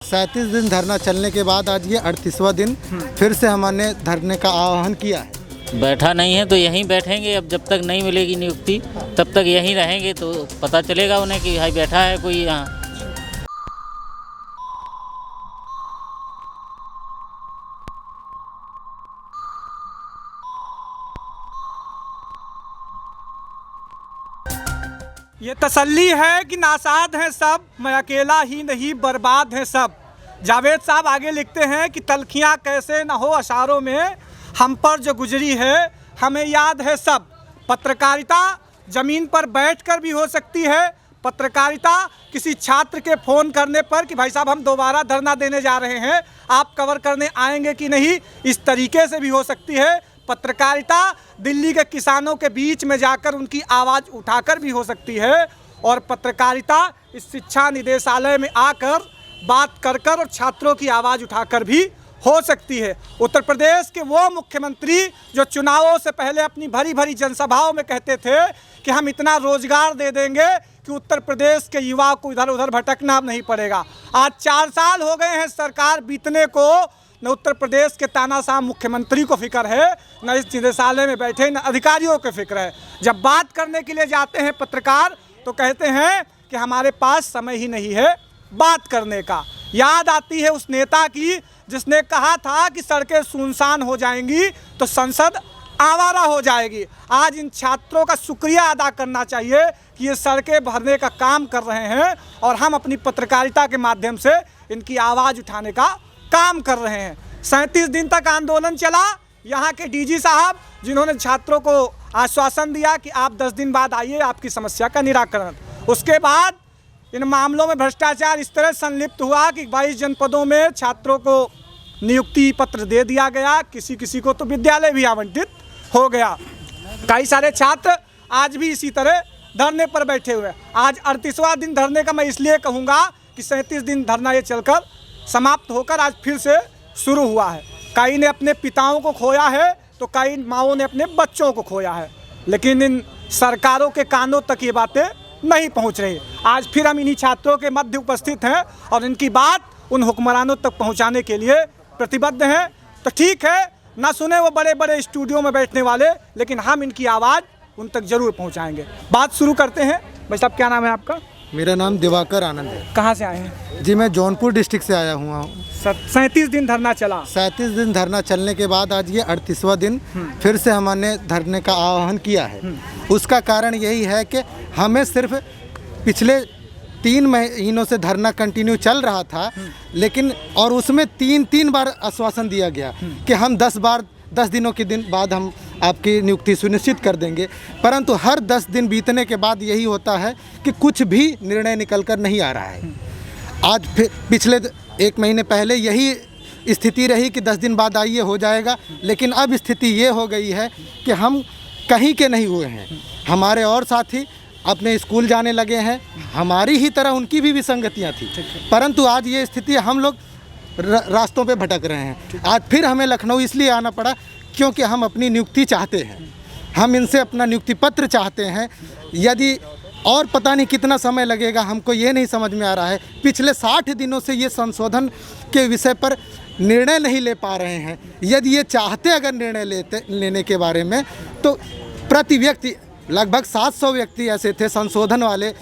37 दिन धरना चलने के बाद आज ये 38वां दिन फिर से हमने धरने का आह्वान किया है। बैठा नहीं है तो यहीं बैठेंगे। अब जब तक नहीं मिलेगी नियुक्ति तब तक यहीं रहेंगे, तो पता चलेगा उन्हें कि भाई बैठा है कोई यहाँ। ये तसल्ली है कि नासाद हैं सब, मैं अकेला ही नहीं बर्बाद हैं सब। जावेद साहब आगे लिखते हैं कि तलखियाँ कैसे न हो अशारों में, हम पर जो गुजरी है हमें याद है सब। पत्रकारिता ज़मीन पर बैठकर भी हो सकती है। पत्रकारिता किसी छात्र के फ़ोन करने पर कि भाई साहब हम दोबारा धरना देने जा रहे हैं, आप कवर करने आएंगे कि नहीं, इस तरीके से भी हो सकती है। पत्रकारिता दिल्ली के किसानों के बीच में जाकर उनकी आवाज़ उठाकर भी हो सकती है। और पत्रकारिता इस शिक्षा निदेशालय में आकर बात कर कर और छात्रों की आवाज़ उठाकर भी हो सकती है। उत्तर प्रदेश के वो मुख्यमंत्री जो चुनावों से पहले अपनी भरी भरी जनसभाओं में कहते थे कि हम इतना रोजगार दे देंगे कि उत्तर प्रदेश के युवा को इधर उधर भटकना नहीं पड़ेगा। आज 4 साल हो गए हैं सरकार बीतने को, न उत्तर प्रदेश के तानाशाह मुख्यमंत्री को फिक्र है, न इस निदेशालय में बैठे न अधिकारियों को फिक्र है। जब बात करने के लिए जाते हैं पत्रकार तो कहते हैं कि हमारे पास समय ही नहीं है बात करने का। याद आती है उस नेता की जिसने कहा था कि सड़कें सुनसान हो जाएंगी तो संसद आवारा हो जाएगी। आज इन छात्रों का शुक्रिया अदा करना चाहिए कि ये सड़कें भरने का काम कर रहे हैं और हम अपनी पत्रकारिता के माध्यम से इनकी आवाज़ उठाने का काम कर रहे हैं। 37 दिन तक आंदोलन चला। यहाँ के डीजी साहब जिन्होंने छात्रों को आश्वासन दिया कि आप 10 दिन बाद आइए, आपकी समस्या का निराकरण। उसके बाद इन मामलों में भ्रष्टाचार इस तरह संलिप्त हुआ कि 22 जनपदों में छात्रों को नियुक्ति पत्र दे दिया गया, किसी किसी को तो विद्यालय भी आवंटित हो गया। कई सारे छात्र आज भी इसी तरह धरने पर बैठे हुए। आज 38वां दिन धरने का मैं इसलिए कहूँगा कि 37 दिन धरना ये चलकर समाप्त होकर आज फिर से शुरू हुआ है। कई ने अपने पिताओं को खोया है तो कई माओं ने अपने बच्चों को खोया है, लेकिन इन सरकारों के कानों तक ये बातें नहीं पहुंच रही। आज फिर हम इन्हीं छात्रों के मध्य उपस्थित हैं और इनकी बात उन हुक्मरानों तक पहुंचाने के लिए प्रतिबद्ध हैं। तो ठीक है, ना सुने वो बड़े बड़े स्टूडियो में बैठने वाले, लेकिन हम इनकी आवाज़ उन तक ज़रूर पहुंचाएंगे। बात शुरू करते हैं। भाई साहब क्या नाम है आपका? मेरा नाम दिवाकर आनंद है। कहाँ से आए हैं? जी मैं जौनपुर डिस्ट्रिक्ट से आया हुआ हूँ। 37 दिन धरना चला। 37 दिन धरना चलने के बाद आज ये 38वां दिन फिर से हमने धरने का आह्वान किया है। उसका कारण यही है कि हमें सिर्फ पिछले 3 महीनों से धरना कंटिन्यू चल रहा था, लेकिन और उसमें 3 बार आश्वासन दिया गया कि हम 10 दिनों के दिन बाद हम आपकी नियुक्ति सुनिश्चित कर देंगे, परंतु हर 10 दिन बीतने के बाद यही होता है कि कुछ भी निर्णय निकल कर नहीं आ रहा है। आज फिर पिछले 1 महीने पहले यही स्थिति रही कि 10 दिन बाद आइए हो जाएगा, लेकिन अब स्थिति ये हो गई है कि हम कहीं के नहीं हुए हैं। हमारे और साथी अपने स्कूल जाने लगे हैं, हमारी ही तरह उनकी भी विसंगतियाँ थी, परंतु आज ये स्थिति हम लोग रास्तों पे भटक रहे हैं। आज फिर हमें लखनऊ इसलिए आना पड़ा क्योंकि हम अपनी नियुक्ति चाहते हैं, हम इनसे अपना नियुक्ति पत्र चाहते हैं। यदि और पता नहीं कितना समय लगेगा, हमको ये नहीं समझ में आ रहा है। पिछले 60 दिनों से ये संशोधन के विषय पर निर्णय नहीं ले पा रहे हैं। यदि ये चाहते अगर निर्णय लेने के बारे में, तो प्रति व्यक्ति लगभग 700 व्यक्ति ऐसे थे संशोधन वाले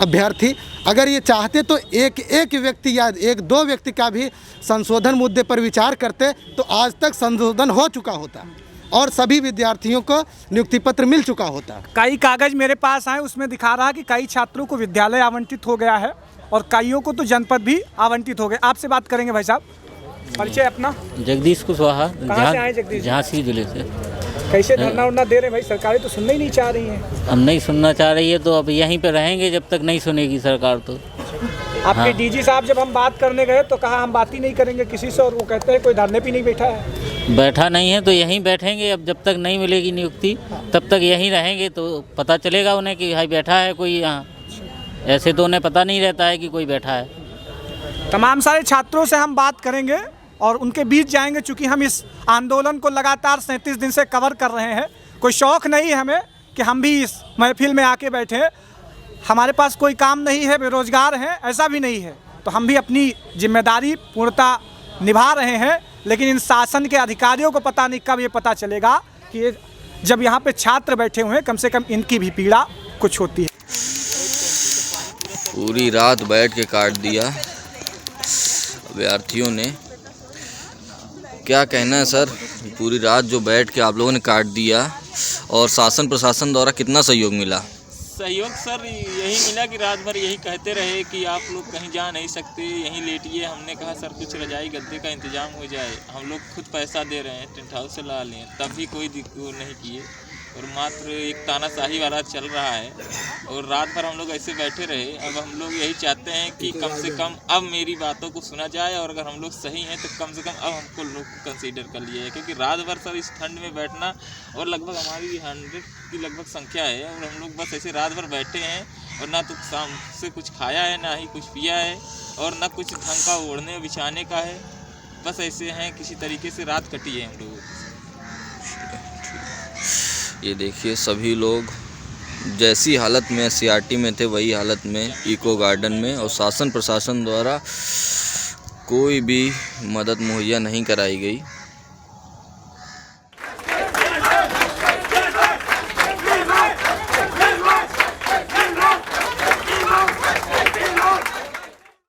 अभ्यर्थी, अगर ये चाहते तो एक व्यक्ति या 1-2 व्यक्ति का भी संशोधन मुद्दे पर विचार करते तो आज तक संशोधन हो चुका होता और सभी विद्यार्थियों को नियुक्ति पत्र मिल चुका होता। कई कागज मेरे पास आए, उसमें दिखा रहा कि कई छात्रों को विद्यालय आवंटित हो गया है और कईयों को तो जनपद भी आवंटित हो गए। आपसे बात करेंगे भाई साहब, परिचय अपना? जगदीश कुशवाहा, कहाँ से आए जगदीश? झांसी जिले से। कैसे धरना उरना दे रहे हैं भाई? सरकारें तो सुनना ही नहीं चाह रही हैं। अब नहीं सुनना चाह रही है तो अब यहीं पे रहेंगे जब तक नहीं सुनेगी सरकार। तो आपके डीजी साहब जब हम बात करने गए तो कहा हम बात ही नहीं करेंगे किसी से, और वो कहते हैं कोई धरने पे नहीं बैठा है। बैठा नहीं है तो यहीं बैठेंगे। अब जब तक नहीं मिलेगी नियुक्ति तब तक यहीं रहेंगे, तो पता चलेगा उन्हें कि भाई बैठा है कोई यहाँ। ऐसे तो उन्हें पता नहीं रहता है कि कोई बैठा है। तमाम सारे छात्रों से हम बात करेंगे और उनके बीच जाएंगे। चूँकि हम इस आंदोलन को लगातार 37 दिन से कवर कर रहे हैं, कोई शौक़ नहीं है हमें कि हम भी इस महफिल में आके बैठे। हमारे पास कोई काम नहीं है, बेरोज़गार हैं, ऐसा भी नहीं है। तो हम भी अपनी जिम्मेदारी पूर्णतः निभा रहे हैं, लेकिन इन शासन के अधिकारियों को पता नहीं कब ये पता चलेगा कि ये जब यहाँ पे छात्र बैठे हुए हैं, कम से कम इनकी भी पीड़ा कुछ होती है। पूरी रात बैठ के काट दिया अभ्यर्थियों ने। क्या कहना है सर, पूरी रात जो बैठ के आप लोगों ने काट दिया, और शासन प्रशासन द्वारा कितना सहयोग मिला? सहयोग सर यही मिला कि रात भर यही कहते रहे कि आप लोग कहीं जा नहीं सकते, यहीं लेटिए। हमने कहा सर कुछ रजाई गद्दे का इंतजाम हो जाए, हम लोग खुद पैसा दे रहे हैं, टेंट हाउस से ला लें, तब भी कोई दिक्कत नहीं किए, और मात्र एक तानाशाही वाला चल रहा है। और रात भर हम लोग ऐसे बैठे रहे। अब हम लोग यही चाहते हैं कि कम से कम अब मेरी बातों को सुना जाए, और अगर हम लोग सही हैं तो कम से कम अब हमको लोग कंसीडर कर लिया है, क्योंकि रात भर सर इस ठंड में बैठना, और लगभग हमारी 100 की लगभग संख्या है, और हम लोग बस ऐसे रात भर बैठे हैं, और ना तो शाम से कुछ खाया है, ना ही कुछ पिया है, और ना कुछ ढंग का ओढ़ने बिछाने का है। बस ऐसे हैं, किसी तरीके से रात कटी है हम लोगों की। ये देखिए सभी लोग जैसी हालत में सीआरटी में थे वही हालत में इको गार्डन में, और शासन प्रशासन द्वारा कोई भी मदद मुहैया नहीं कराई गई।